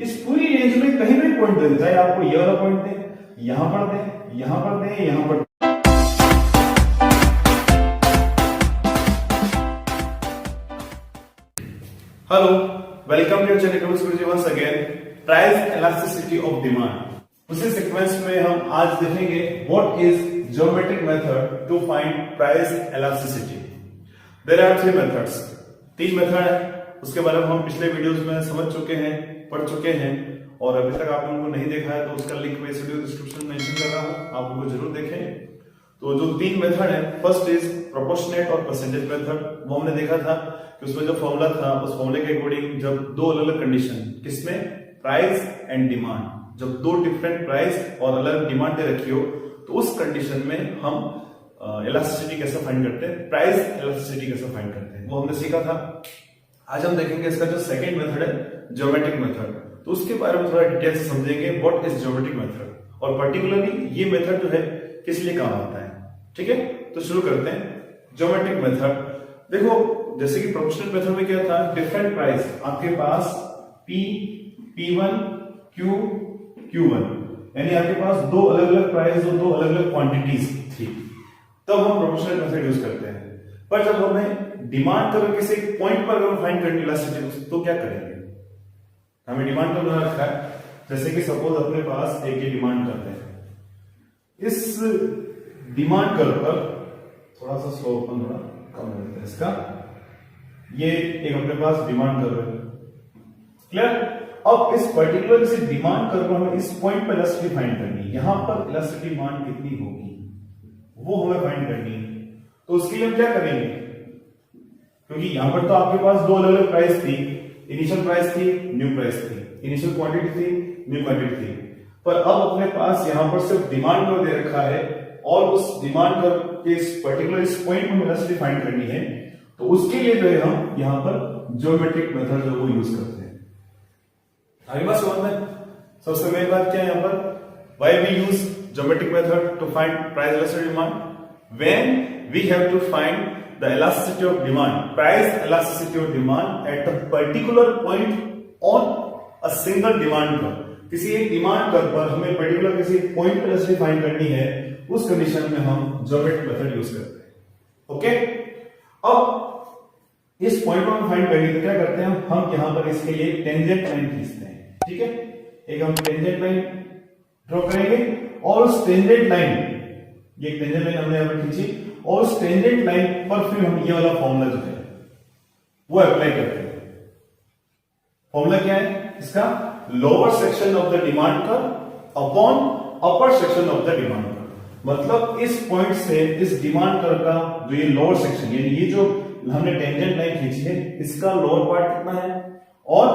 इस पूरी रेंज में कहीं भी पॉइंट दे, चाहे आपको ये वाला पॉइंट दे, यहां पर दे, यहां पर दे, यहां पर। Hello, welcome to channel Guruji once again. Price elasticity of demand. उसी सीक्वेंस में हम आज देखेंगे what is geometric method to find price elasticity. There are three methods, तीन मेथड है। उसके बारे में हम पिछले वीडियोस में समझ चुके हैं, पढ़ चुके हैं, और अभी तक आपने उनको नहीं देखा है तो उसका लिंक मैं इस वीडियो डिस्क्रिप्शन में मेंशन कर रहा हूं, आप उनको जरूर देखें। तो जो तीन मेथड है, फर्स्ट इज प्रोपोर्शनेट और परसेंटेज मेथड। वो हमने देखा था कि उसमें जो फॉर्मूला था, उस फॉर्मूले के अकॉर्डिंग जब दो अलग अलग कंडीशन, किसमें, प्राइस एंड डिमांड, जब दो डिफरेंट प्राइस और अलग डिमांड दे रखी हो तो उस कंडीशन में हम इलास्टिसिटी कैसे फाइंड करते हैं, प्राइस इलास्टिसिटी कैसे फाइंड करते हैं, वो हमने सीखा था। आज हम देखेंगे इसका जो सेकंड मेथड है, ज्योमेट्रिक मेथड। तो उसके बारे में थोड़ा डिटेल से समझेंगे व्हाट इज ज्योमेट्रिक मेथड, और पर्टिकुलरली ये मेथड जो है किस लिए काम आता है। ठीक है, तो शुरू करते हैं। ज्योमेट्रिक मेथड देखो, जैसे कि प्रोपोर्शनल मेथड में क्या था, डिफरेंट प्राइस आपके पास P, P1, Q, Q1, यानी आपके पास दो अलग अलग प्राइस और दो अलग अलग क्वांटिटीज थी, तब हम प्रोपोर्शनल मेथड यूज करते हैं। पर जब हमें डिमांड कर्व किसी पॉइंट पर अगर फाइंड करनी इलास्टिसिटी, तो क्या करेंगे, हमें डिमांड कर्व बना रखा है। जैसे कि सपोज अपने पास एक ये डिमांड कर्व है, इस डिमांड कर्व पर थोड़ा सा स्लोपन थोड़ा कम रहता है इसका, ये एक अपने पास डिमांड कर्व है, क्लियर। अब इस पर्टिकुलर किसी डिमांड कर्व पर हमें इस पॉइंट पर इलास्टिसिटी फाइंड करनी है, यहां पर इलास्टिसिटी मान कितनी होगी वो हमें फाइंड करनी है। तो उसके लिए हम क्या करेंगे, क्योंकि यहां पर तो आपके पास दो अलग अलग प्राइस थी, इनिशियल प्राइस थी, न्यू प्राइस थी, इनिशियल क्वांटिटी थी, न्यू क्वांटिटी थी, पर अब अपने पास यहां पर सिर्फ डिमांड कर्व दे रखा है और उस डिमांड कर्व के इस पर्टिकुलर इस पॉइंट में इलास्टिसिटी फाइंड करनी है। तो उसके लिए जो है हम यहां पर ज्योमेट्रिक मेथड जो वो यूज करते हैं। आगे बात समझ में, सबसे पहली बात क्या है यहां पर, why we use geometric method to find price elasticity demand, when we have to find the elasticity of demand, price elasticity of demand at a particular point on a single demand curve। किसी एक demand curve पर हमें particular किसी point पर elasticity find करनी है, उस condition में हम ज्योमेट्रिक मेथड यूज करते हैं। ओके, अब इस पॉइंट को हम फाइंड करेंगे तो क्या करते हैं हम यहां पर इसके लिए टेंजेंट लाइन खींचते हैं। ठीक है, एक हम टेंजेंट लाइन ड्रॉ करेंगे और उस टेंजेंट लाइन, ये टेंजेंट लाइन हमने यहां पर खींची और उस टेंजेंट लाइन पर फिर हम ये वाला फॉर्मूला जो है वो अप्लाई करते हैं। फॉर्मूला क्या है इसका, lower section of the demand curve upon upper section of the demand curve. मतलब इस पॉइंट से इस डिमांड कर्व का जो ये लोअर सेक्शन, यानी ये जो हमने टेंजेंट लाइन खींची है, इसका लोअर पार्ट कितना है और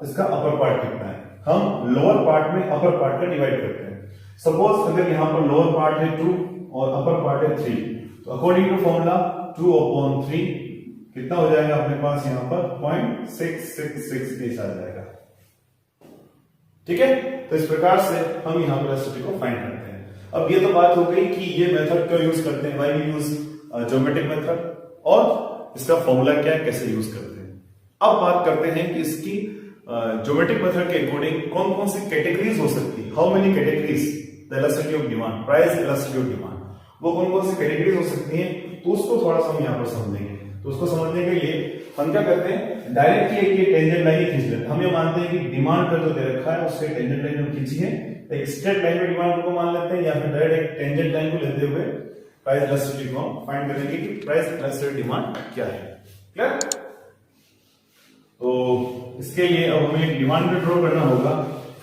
इसका अपर पार्ट कितना है, हम लोअर पार्ट में अपर पार्ट का डिवाइड करते हैं। सपोज अगर यहां पर लोअर पार्ट है 2 और अपर पार्ट है 3, तो अकॉर्डिंग टू फॉर्मूला 2/3 कितना हो जाएगा अपने पास यहां पर 0.666 आ जाएगा। ठीक है, तो इस प्रकार से हम यहां पर इलास्टिसिटी को फाइंड करते हैं। अब ये तो बात हो गई कि ये मेथड क्यों यूज करते हैं, why we use geometric method, और इसका फॉर्मूला क्या है, कैसे यूज करते हैं। अब बात करते हैं कि इसकी ज्योमेट्रिक मेथड के अकॉर्डिंग कौन कौन सी कैटेगरीज हो सकती है, how many categories the elasticity of demand, price elasticity of demand, वो कौन कौन सी कैटेगरीज हो सकती हैं, तो उसको थोड़ा सा हम यहाँ पर समझेंगे। तो उसको समझने के लिए हम क्या करते हैं, डायरेक्टली एक टेंजेंट लाइन खींच लेते हैं। हम ये मानते हैं कि डिमांड का जो दे रखा है उससे टेंजेंट लाइन हम खींची है, एक स्ट्रेट लाइन में डिमांड को मान लेते हैं, या फिर डायरेक्ट एक टेंजेंट लाइन को लेते हुए प्राइस इलास्टिसिटी को हम फाइंड करेंगे कि प्राइस इलास्टिसिटी डिमांड क्या है। क्लियर, तो इसके लिए अब हमें डिमांड को ड्रॉ करना होगा,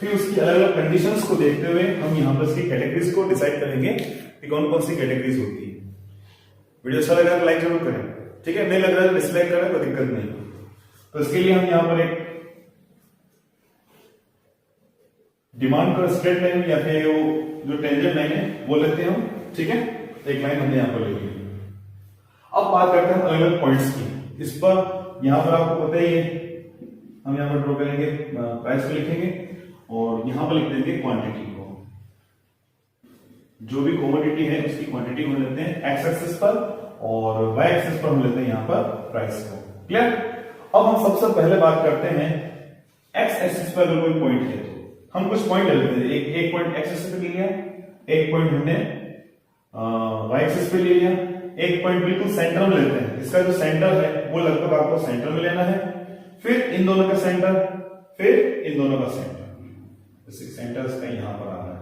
फिर उसकी अलग अलग कंडीशंस को देखते हुए हम यहाँ पर इसकी कैटेगरीज को डिसाइड करेंगे कि कौन कौन सी कैटेगरीज होती है। वीडियो अच्छा लगा तो लाइक जरूर करें, ठीक है, नहीं लग रहा है तो डिसलाइक करें, कोई दिक्कत नहीं। तो इसके लिए हम यहाँ पर एक डिमांड का स्ट्रेट लाइन या फिर वो जो टेंजेंट लाइन है वो लेते हैं हम। ठीक है, एक लाइन हमने यहाँ पर ले ली। अब बात करते हैं अलग अलग पॉइंट्स की। इस पर यहाँ पर आपको पता ही है, हम यहाँ पर ड्रॉ करेंगे, प्राइस को लिखेंगे और यहां पर लिख देंगे क्वांटिटी को, जो भी कमोडिटी है उसकी क्वांटिटी को लेते हैं एक्स एक्सिस पर और वाई एक्सिस पर हम लेते हैं यहां पर प्राइस को। क्लियर, अब हम सबसे पहले बात करते हैं एक्स एक्सिस पर अगर कोई पॉइंट है तो हम कुछ पॉइंट ले लेते हैं। एक पॉइंट एक्स एक्सिस पे ले लिया, एक पॉइंट हमने वाई एक्सिस पे ले लिया, एक पॉइंट बिल्कुल सेंटर में लेते हैं। इसका जो सेंटर है वो लगभग आपको सेंटर में लेना है, फिर इन दोनों का सेंटर, फिर इन दोनों का सेंटर। जैसे सेंटर इसका यहां पर आ रहा है,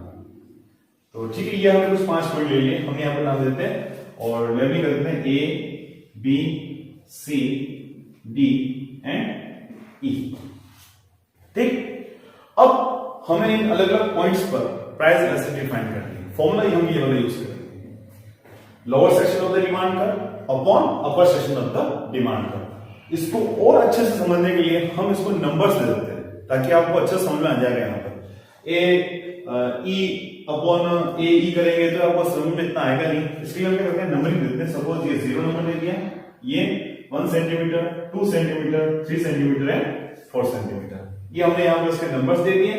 तो ठीक है, ये हमने कुछ 5 पॉइंट ले लिए, हम यहां पर नाम देते हैं और लेबलिंग कर देते हैं A B C D and E. ठीक, अब हमें इन अलग अलग पॉइंट्स पर प्राइस इलास्टिसिटी फाइंड करनी है। फॉर्मूला हम ये वाला यूज करेंगे, lower section of the demand curve upon upper section of the demand curve. इसको और अच्छे से समझने के लिए हम इसको नंबर्स दे देते हैं ताकि आपको अच्छा समझ में आ जाएगा। यहाँ पर ए ई अपॉन ए ई करेंगे तो आपको समझ में इतना आएगा नहीं, इसलिए हम क्या करते हैं नंबरिंग देते हैं। सपोज ये 0 नंबर ले लिया, ये 1 centimetre, 2 centimetre, 3 centimetre and 4 centimetre, ये हमने यहाँ पर इसके नंबर्स दे दिए।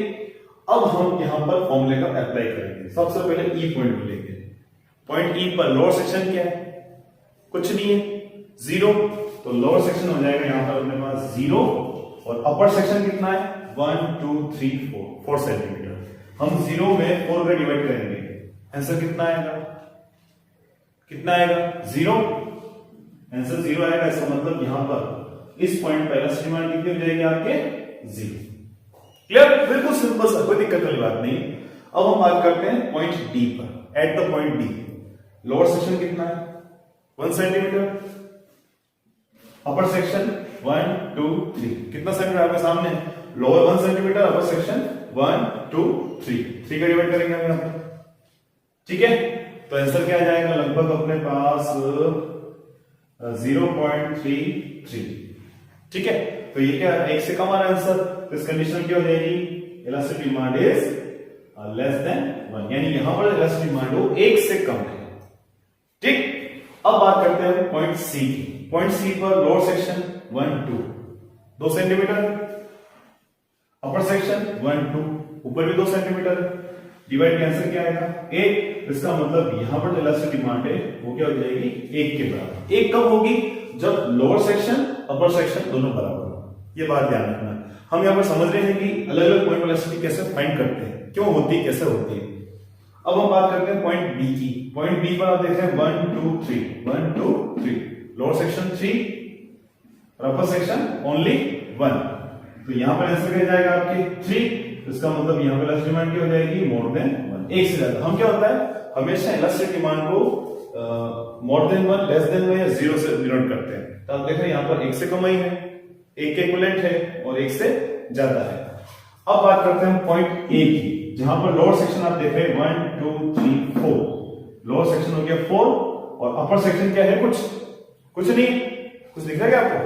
अब हम यहाँ पर फॉर्मूले का अप्लाई करेंगे। सबसे पहले ई पॉइंट लेंगे। पॉइंट ई पर लोअर सेक्शन क्या है, कुछ नहीं है, 0, तो लोअर सेक्शन हो जाएगा यहाँ पर अपने पास 0 और अपर सेक्शन कितना है 1 2 3 4 सेंटीमीटर। हम 0 में 4 का डिवाइड करेंगे, आंसर कितना आएगा, कितना आएगा 0, आंसर 0 आएगा। इसका मतलब यहां पर इस पॉइंट पर इलास्टिक डिमांड कितनी हो जाएगी आपके 0। क्लियर, बिल्कुल सिंपल सा, कोई दिक्कत वाली बात नहीं। अब हम बात करते हैं पॉइंट डी पर। At the point D lower section कितना है 1 सेंटीमीटर, अपर सेक्शन 1 2 3, कितना सेंटीमीटर आपके सामने, लोअर 1 सेंटीमीटर, अपर सेक्शन 1 2 3 का डिवाइड करेंगे हम यहां पर। ठीक है, तो आंसर क्या आ जाएगा, लगभग अपने पास 0.33। ठीक है, तो ये क्या एक से कम आ रहा है आंसर, तो इस कंडीशन में क्या हो जाएगी, elastic demand is less than 1, यानी यहां पर इलास्टिक डिमांड वो 1 से कम है। ठीक, अब बात करते हैं पॉइंट सी की। पॉइंट सी पर लोअर सेक्शन 1 2 सेंटीमीटर, अपर सेक्शन 1 2, ऊपर भी 2 सेंटीमीटर, डिवाइड का आंसर क्या आएगा 1। इसका मतलब यहां पर जो इलास्टिक डिमांड है वो क्या हो जाएगी 1 के बराबर। 1 कब होगी, जब लोअर सेक्शन अपर सेक्शन दोनों बराबर हो। ये बात ध्यान रखना। हम यहां पर समझ रहे हैं कि अलग अलग पॉइंट इलास्टिसिटी कैसे फाइंड करते हैं, क्यों होती है, कैसे होती है। अब हम बात करते हैं पॉइंट बी की। पॉइंट बी पर आप देख रहे हैं 1 2 3 लोअर सेक्शन 3 और अपर सेक्शन ओनली 1, तो यहां पर आंसर क्या जाएगा आपके 3। इसका मतलब यहां पर इलास्टिक डिमांड क्या हो जाएगी मोर देन 1, 1 से ज्यादा। हम क्या होता है हमेशा इलास्टिक डिमांड को मोर देन 1 लेस देन 1 या 0 से डिनोट करते हैं। तो आप देख रहे हैं यहां पर 1 से कम ही है, 1 के इक्विवेलेंट है और 1 से ज्यादा है। अब बात करते हैं पॉइंट ए की, जहां पर लोअर सेक्शन आप देख रहे हैं 1 2 3 4, लोअर सेक्शन हो गया 4 और अपर सेक्शन क्या है, कुछ नहीं, कुछ दिख रहा है क्या आपको,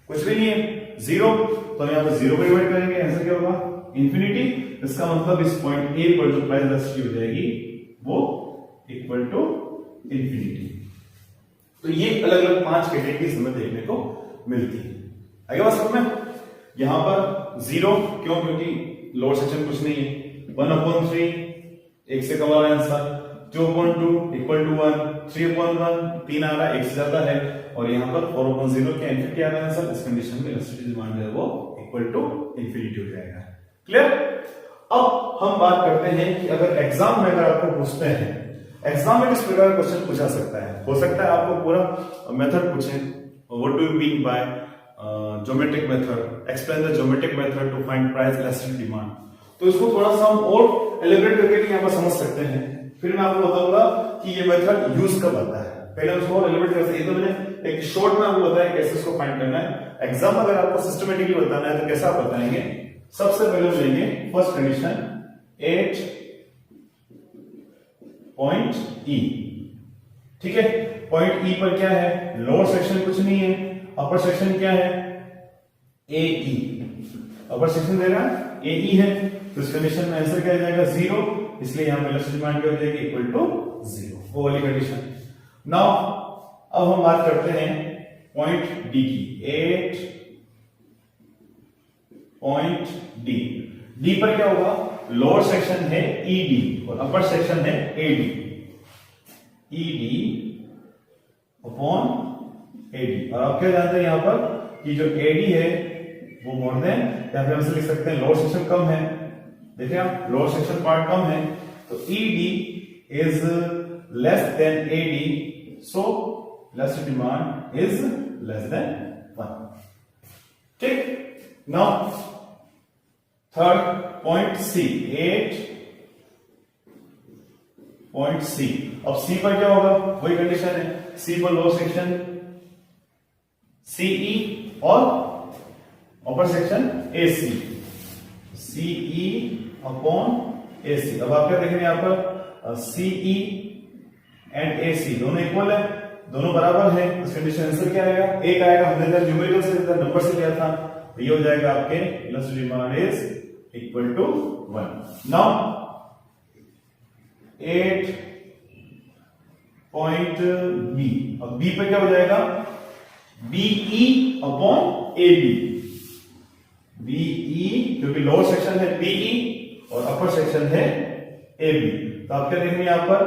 कुछ भी नहीं है 0, तो यहां पर 0 को डिवाइड करेंगे, आंसर क्या होगा इंफिनिटी। इसका मतलब इस पॉइंट ए पर जो प्राइस इलास्टिसिटी हो जाएगी वो इक्वल टू इंफिनिटी। तो ये अलग अलग 5 कैटेगरीज हमें देखने को मिलती है। आगे बात समझ में, यहां पर 0 क्यों, क्योंकि लोअर सेक्शन कुछ नहीं है, 1/3 1 से कम आ रहा है आंसर, 2/2 इक्वल टू 1, 3/1 3 आ रहा है, 1 से ज्यादा है, और यहां पर 4/0 क्या इंफिनिटी आ रहा है आंसर। इस कंडीशन में इलास्टिसिटी डिमांड है वो इक्वल टू इंफिनिटी हो जाएगा। क्लियर। अब हम बात करते हैं कि अगर एग्जाम में अगर आपको पूछते हैं, एग्जाम में किस प्रकार का क्वेश्चन पूछा सकता है, हो सकता है आपको पूरा मेथड पूछे, what do you mean by geometric method, explain the geometric method to find price elastic demand. तो इसको थोड़ा सा हम और एलिब्रेट करके यहां पर समझ सकते हैं, फिर मैं आपको बताऊंगा कि ये मेथड यूज कब आता है। पहले उसको और एलिब्रेट कर सकते हैं, तो मैंने एक शॉर्ट में आपको बताया कैसे इसको फाइंड करना है। एग्जाम अगर आपको सिस्टमेटिकली बताना है तो कैसे आप बताएंगे, सबसे पहले लेंगे फर्स्ट कंडीशन 8 पॉइंट ई। ठीक है, पॉइंट ई पर क्या है, लोअर सेक्शन कुछ नहीं है, अपर सेक्शन क्या है ए ई, अपर सेक्शन दे रहा है ए ई है, तो इस कंडीशन में आंसर क्या आ जाएगा 0, इसलिए यहां पे इलास्टिक डिमांड क्या हो जाएगी इक्वल टू 0, वो वाली कंडीशन। नाउ अब हम बात करते हैं पॉइंट डी की। 8 पॉइंट डी, डी पर क्या होगा, लोअर सेक्शन है ईडी और अपर सेक्शन है एडी, ईडी अपॉन एडी। और आप क्या जानते हैं यहां पर कि जो एडी है वो मोर देन, या फिर हम इसे लिख सकते हैं लोअर सेक्शन कम है, देखिए आप लोअर सेक्शन पार्ट कम है, तो ED is less than AD, so elastic demand is less than 1। ठीक, now third point C, 8 point C। अब C पर क्या होगा, वही कंडीशन है, C पर लोअर सेक्शन CE और upper section AC, CE upon AC। अब आप क्या देखेंगे यहाँ पर CE एंड AC दोनों इक्वल है, दोनों बराबर है, इस कंडीशन आंसर क्या आएगा, एक आएगा, हमने इधर न्यूमेरिकल से इधर नंबर से लिया था, तो ये हो जाएगा आपके elastic demand is equal to 1। Now 8 point B, अब B पे क्या हो जाएगा, BE अपॉन AB, BE क्योंकि लोअर सेक्शन है BE और अपर सेक्शन है AB, तो आप क्या देखेंगे यहां पर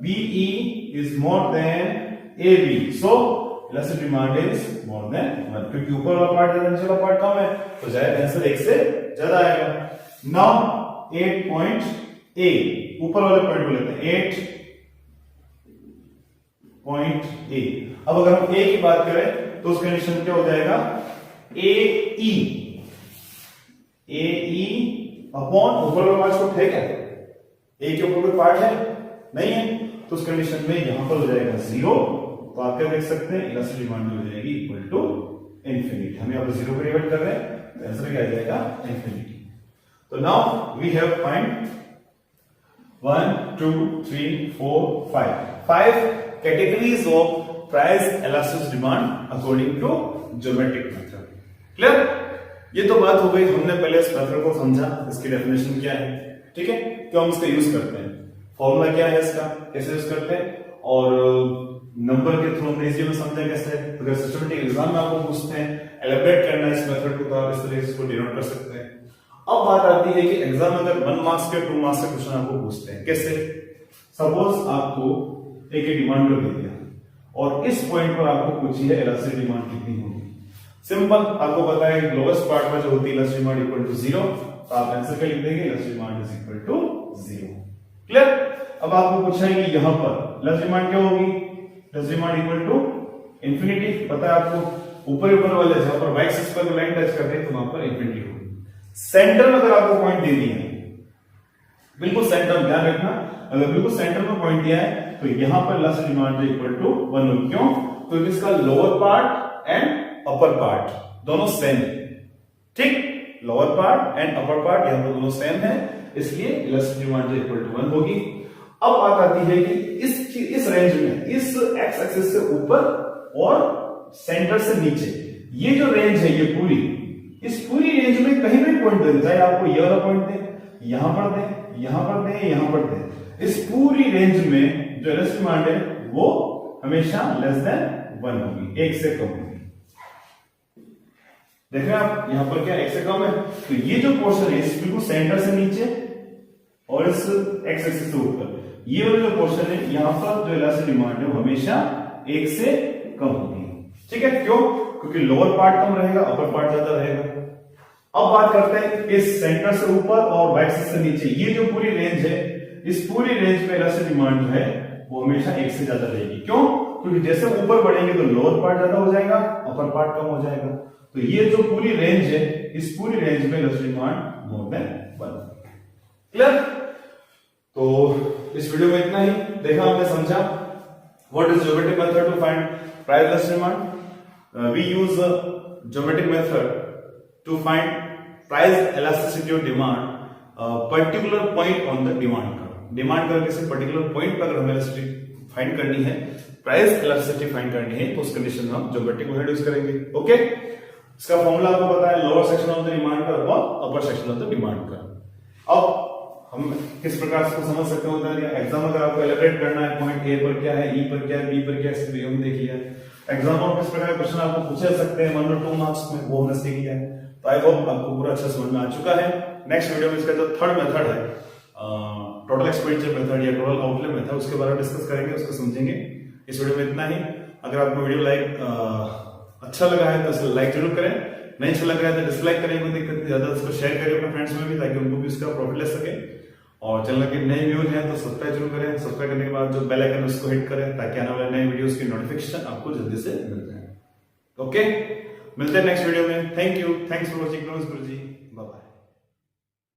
BE is more than AB, so elastic demand is more than 1, क्योंकि ऊपर वाला पार्ट ज्यादा नीचे वाला पार्ट कम है, तो जाएगा आंसर 1 से ज्यादा आएगा। नाउ 8 पॉइंट A, ऊपर वाले पॉइंट को लेते हैं, 8 पॉइंट A। अब अगर हम A की बात करें तो उस कंडीशन क्या हो जाएगा, AE अपॉन ऊपर वाला पार्ट को है क्या, A के ऊपर कोई पार्ट है नहीं है, तो उस कंडीशन में यहां पर हो जाएगा 0, तो आप क्या देख सकते हैं इलास्टिक डिमांड हो जाएगी इक्वल टू इंफिनिटी। हम यहां पर 0 को डिवाइड कर रहे हैं, तो आंसर क्या आ जाएगा, इंफिनिटी। तो now we have find 1 2 3 4 5 categories of price elastic demand according to geometric method. Clear, ये तो बात हो गई, हमने पहले इस मेथड को समझा, इसकी डेफिनेशन क्या है, ठीक है, क्यों हम इसका यूज करते हैं, फॉर्मूला क्या है इसका, कैसे यूज करते हैं, और नंबर के थ्रू हमने इसी में समझा कैसे। अगर सिस्टमैटिक एग्जाम में आपको पूछते हैं एलिब्रेट करना है इस मेथड को, तो आप इस तरह से इसको डिनोट कर सकते हैं। अब बात आती है कि एग्जाम में अगर 1 मार्क्स के 2 मार्क्स के क्वेश्चन आपको पूछते हैं, कैसे, सपोज आपको एक डिमांड दे दिया और इस पॉइंट पर आपको पूछी है इलास्टिक डिमांड कितनी होगी। सिंपल, आपको पता है लोएस्ट पार्ट में जो होती है इलास्टिक डिमांड इक्वल टू 0, तो आप आंसर क्या लिख देंगे, elastic demand is equal to 0। Clear, अब आपको पूछा है कि यहां पर इलास्टिक डिमांड क्या होगी, elastic demand equal to infinity, पता है आपको, ऊपर वाले जहां पर y एक्सिस पर लाइन टच करते हैं तो वहां पर इंफिनिटी होगी। सेंटर में अगर आपको पॉइंट दे दिया है, बिल्कुल सेंटर में ध्यान रखना, अगर बिल्कुल सेंटर में पॉइंट दिया है तो यहां पर इलास्टिक डिमांड इक्वल टू 1 होगी। क्यों, क्योंकि इसका lower part and upper part दोनों सेम है, ठीक, lower part and upper part यहां पर दोनों सेम है, इसलिए इलास्टिक डिमांड इक्वल टू 1 होगी। अब बात आती है कि इस रेंज में, इस एक्स एक्सिस से ऊपर और सेंटर से नीचे, ये जो रेंज है ये पूरी, इस पूरी रेंज में कहीं भी पॉइंट दे, चाहे आपको ये वाला पॉइंट दे, यहां पर दे, यहां पर दे, यहां पर दे, इस पूरी रेंज में जो इलास्टिक डिमांड है वो हमेशा लेस देन 1 होगी, 1 से कम होगी। देखें आप यहां पर क्या 1 से कम है, तो ये जो पोर्शन है इस बिल्कुल सेंटर से नीचे और इस एक्स एक्सिस से ऊपर, ये वाला जो पोर्शन है यहां पर जो इलास्टिक डिमांड है वो हमेशा 1 से कम होगी। ठीक है, क्यों, क्योंकि लोअर पार्ट कम रहेगा, अपर पार्ट ज्यादा रहेगा। अब बात करते हैं इस सेंटर से ऊपर और वाई एक्सिस से नीचे, ये जो पूरी रेंज है, इस पूरी रेंज में इलास्टिक डिमांड जो है वो हमेशा 1 से ज्यादा रहेगी। क्यों, क्योंकि जैसे ऊपर बढ़ेंगे तो लोअर पार्ट ज्यादा हो जाएगा, अपर पार्ट कम हो जाएगा। तो ये जो पूरी रेंज है, इस पूरी रेंज में elastic demand more than 1। Clear, तो इस वीडियो में इतना ही, देखा हमने, समझा what is geometric method to find price elastic demand. We use geometric method to find price elasticity of demand particular point on the demand curve. Demand curve किसी particular point पर अगर हमें इलास्टिसिटी फाइंड करनी है, price elasticity find करनी है, तो उस कंडीशन में हम ज्योमेट्रिक मेथड यूज करेंगे। ओके, इसका फॉर्मूला आपको पता है, lower section of the demand curve और upper section of the demand curve. अब हम किस प्रकार से समझ सकते हैं, होता है एग्जाम अगर आपको एलिब्रेट करना है, पॉइंट ए पर क्या है, ई पर क्या है, बी पर क्या है, इसके हम देख लिया। एग्जाम में किस प्रकार के क्वेश्चन आपको पूछे सकते हैं 1 और 2 मार्क्स में, वो हमने सीख लिया है। तो आई होप आपको पूरा अच्छा समझ में आ चुका है। नेक्स्ट वीडियो में इसका जो थर्ड मेथड है, टोटल एक्सपेंडिचर मेथड या टोटल आउटले मेथड, उसके बारे में डिस्कस करेंगे, उसको समझेंगे। इस वीडियो में इतना ही। अगर आपको वीडियो अच्छा लगा है तो इसे लाइक जरूर करें, नहीं अच्छा लग रहा है तो डिसलाइक करें, कोई दिक्कत नहीं, ज्यादा उसको शेयर करें अपने फ्रेंड्स में भी, ताकि उनको भी इसका प्रॉफिट ले सके। और चैनल के नए व्यूअर हैं तो सब्सक्राइब जरूर करें, सब्सक्राइब करने के बाद जो बेल आइकन उसको हिट करें, ताकि आने वाले नए वीडियोस की नोटिफिकेशन आपको जल्दी से मिल जाए। ओके, मिलते हैं नेक्स्ट वीडियो में। Thank you, thanks for watching Guruji.